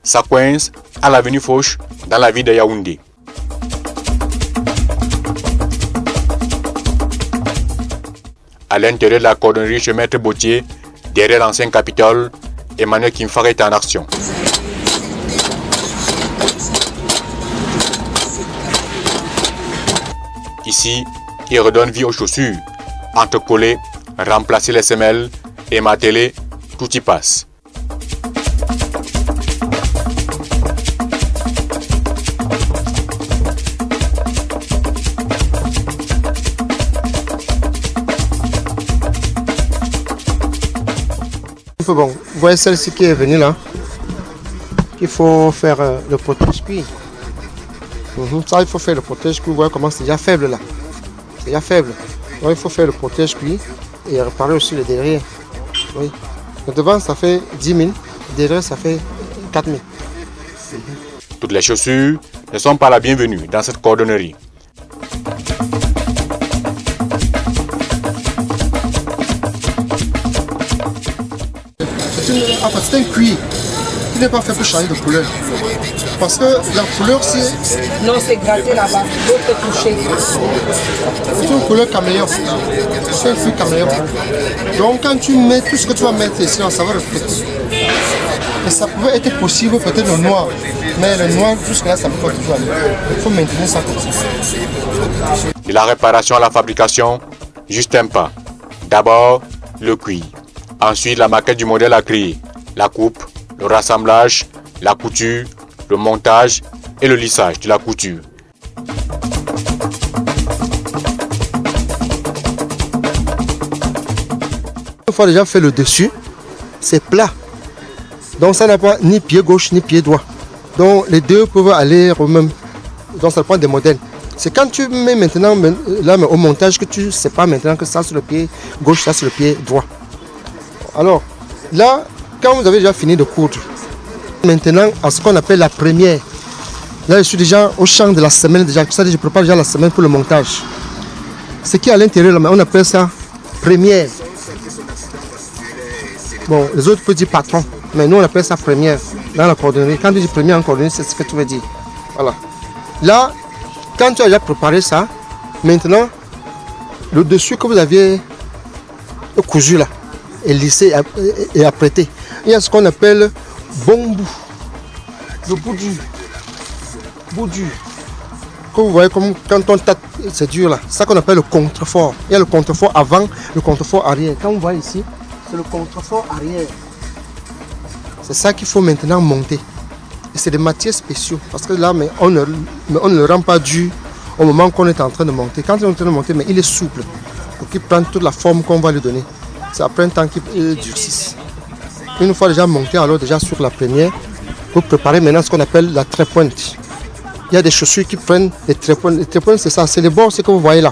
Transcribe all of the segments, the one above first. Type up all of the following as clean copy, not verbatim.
ça coince à l'avenue Foch dans la ville de Yaoundé. À l'intérieur de la cordonnerie chez Maître Bottier, derrière l'ancien Capitole, Emmanuel Kimfak est en action. Ici, il redonne vie aux chaussures, entrecoller, remplacer les semelles, émateler, tout y passe. Bon, vous voyez celle-ci qui est venue là, il faut faire le protège-cuir. Ça, il faut faire le protège-cuir. Vous voyez comment c'est déjà faible là. C'est déjà faible. Donc, il faut faire le protège-cuir et réparer aussi le derrière. Oui. Le devant, ça fait 10 000. Derrière, ça fait 4 000. Toutes les chaussures ne sont pas la bienvenue dans cette cordonnerie. C'est un cuir qui n'est pas fait pour changer de couleur. Parce que la couleur, c'est... Non, c'est gratté là-bas, l'autre touché. C'est une couleur caméléon. C'est un cuir caméléon. Donc quand tu mets tout ce que tu vas mettre ici, ça va refléter. Et ça pouvait être possible peut-être le noir. Mais le noir, jusque-là, ça ne peut pas toujours aller. Il faut maintenir ça comme ça. De la réparation à la fabrication, juste un pas. D'abord, le cuir. Ensuite, la maquette du modèle à créer. La coupe, le rassemblage, la couture, le montage et le lissage de la couture. Une fois déjà fait le dessus, c'est plat. Donc ça n'a pas ni pied gauche ni pied droit. Donc les deux peuvent aller au même. Donc ça dépend des modèles. C'est quand tu mets maintenant là, au montage que tu ne sais pas maintenant que ça c'est le pied gauche, ça c'est le pied droit. Alors là, quand vous avez déjà fini de coudre, maintenant à ce qu'on appelle la première. Là je suis déjà au champ de la semaine déjà. C'est-à-dire je prépare déjà la semaine pour le montage. Ce qui est à l'intérieur là, on appelle ça première. Bon, les autres peuvent dire patron, mais nous on appelle ça première dans la cordonnerie. Quand tu dis première en cordonnerie, c'est ce que tu veux dire. Voilà. Là, quand tu as déjà préparé ça, maintenant, le dessus que vous aviez cousu là, est lissé et apprêté. Il y a ce qu'on appelle bon bout. Le bout dur. Que vous voyez comme quand on tape, c'est dur là. C'est ça qu'on appelle le contrefort. Il y a le contrefort avant, le contrefort arrière. Quand vous voyez ici, c'est le contrefort arrière. C'est ça qu'il faut maintenant monter. Et c'est des matières spéciaux. Parce que là, mais on ne le rend pas dur au moment qu'on est en train de monter. Quand on est en train de monter, mais il est souple. Pour qu'il prenne toute la forme qu'on va lui donner. Ça prend un temps qu'il durcisse. Une fois déjà monté, alors déjà sur la première, pour préparer maintenant ce qu'on appelle la trépointe. Il y a des chaussures qui prennent les trépointes. Les trépointes, c'est ça, c'est les bords, ce que vous voyez là.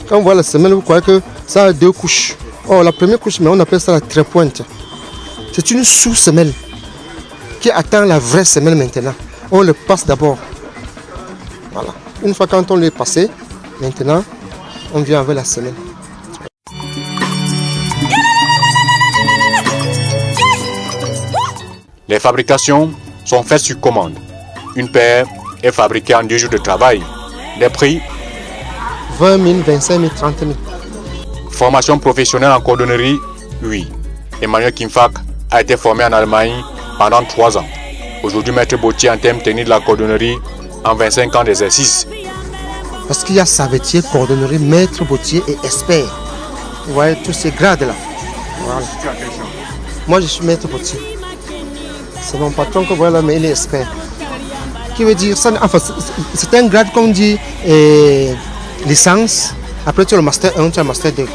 Quand vous voyez la semelle, vous croyez que ça a deux couches. Oh, la première couche, mais on appelle ça la trépointe. C'est une sous-semelle qui attend la vraie semelle maintenant. On le passe d'abord. Voilà. Une fois quand on l'est passé, maintenant, on vient avec la semelle. Les fabrications sont faites sur commande. Une paire est fabriquée en 2 jours de travail. Les prix 20 000, 25 000, 30 000. Formation professionnelle en cordonnerie, oui. Emmanuel Kimfak a été formé en Allemagne pendant 3 ans. Aujourd'hui, Maître Bottier entame technique de la cordonnerie en 25 ans d'exercice. Parce qu'il y a savetier, cordonnerie, Maître Bottier et expert. Vous voyez tous ces grades là. Voilà. Moi je suis Maître Bottier. C'est mon patron que vous voyez là, mais il est expert. Qui veut dire ça, enfin, c'est un grade comme on dit licence. Après tu as le master 1, tu as le master 2.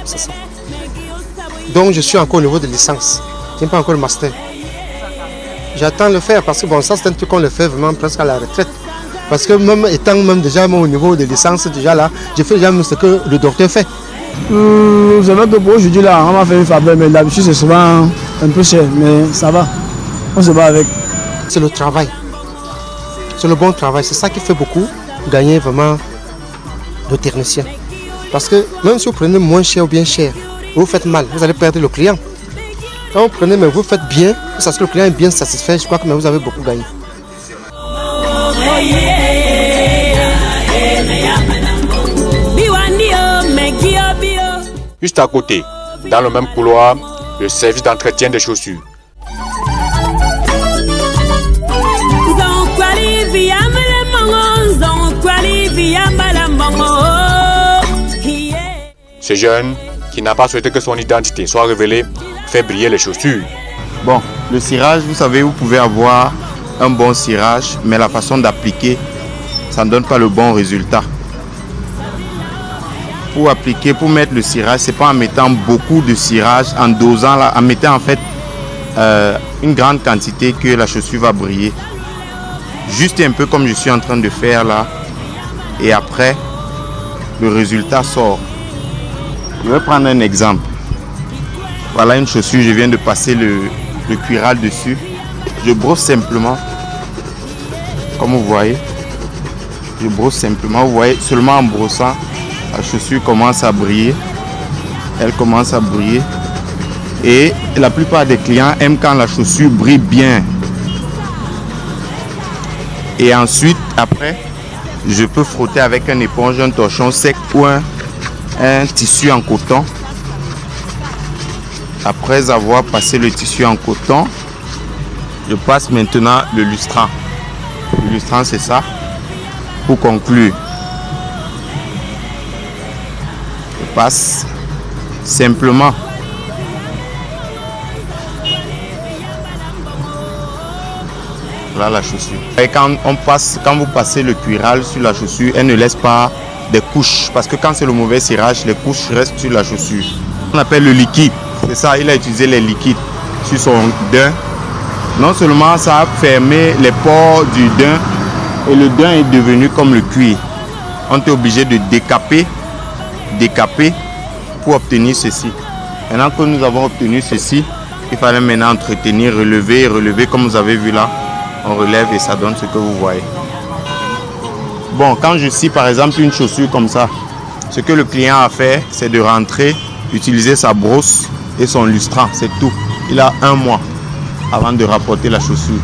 C'est ça. Donc je suis encore au niveau de licence. Je n'ai pas encore le master. J'attends le faire parce que bon, ça c'est un truc qu'on le fait vraiment presque à la retraite. Parce que même étant même déjà au niveau de licence, déjà là, je fais déjà ce que le docteur fait. C'est vrai que pour aujourd'hui là, on m'a fait une faveur, mais d'habitude c'est souvent un peu cher, mais ça va. On se bat avec. C'est le travail. C'est le bon travail. C'est ça qui fait beaucoup gagner vraiment le technicien. Parce que même si vous prenez moins cher ou bien cher, vous faites mal, vous allez perdre le client. Quand vous prenez, mais vous faites bien, parce que le client est bien satisfait, je crois que vous avez beaucoup gagné. Juste à côté, dans le même couloir, le service d'entretien des chaussures. Ce jeune, qui n'a pas souhaité que son identité soit révélée, fait briller les chaussures. Bon, le cirage, vous savez, vous pouvez avoir un bon cirage, mais la façon d'appliquer, ça ne donne pas le bon résultat. Pour appliquer, pour mettre le cirage, c'est pas en mettant beaucoup de cirage, en dosant, là, en mettant en fait une grande quantité que la chaussure va briller. Juste un peu comme je suis en train de faire là, et après, le résultat sort. Je vais prendre un exemple. Voilà une chaussure, je viens de passer le cuiral dessus. Je brosse simplement, comme vous voyez. Je brosse simplement, vous voyez, seulement en brossant, la chaussure commence à briller. Elle commence à briller. Et la plupart des clients aiment quand la chaussure brille bien. Et ensuite, après, je peux frotter avec une éponge, un torchon sec ou un tissu en coton. Après avoir passé le tissu en coton, je passe maintenant le lustrant. Le lustrant, c'est ça. Pour conclure, je passe simplement. Voilà la chaussure. Et quand vous passez le cuiral sur la chaussure, elle ne laisse pas des couches. Parce que quand c'est le mauvais cirage, les couches restent sur la chaussure. On appelle le liquide. C'est ça, il a utilisé les liquides sur son daim. Non seulement ça a fermé les pores du daim, et le daim est devenu comme le cuir. On est obligé de décaper pour obtenir ceci. Maintenant que nous avons obtenu ceci, il fallait maintenant entretenir, relever comme vous avez vu là. On relève et ça donne ce que vous voyez. Bon, quand je scie par exemple une chaussure comme ça, ce que le client a fait, c'est de rentrer, utiliser sa brosse et son lustrant, c'est tout. Il a 1 mois avant de rapporter la chaussure.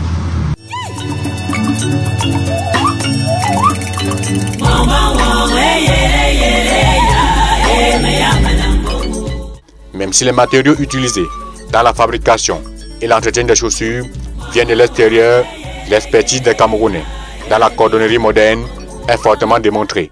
Même si les matériaux utilisés dans la fabrication et l'entretien des chaussures viennent de l'extérieur, l'expertise des Camerounais dans la cordonnerie moderne est fortement démontrée.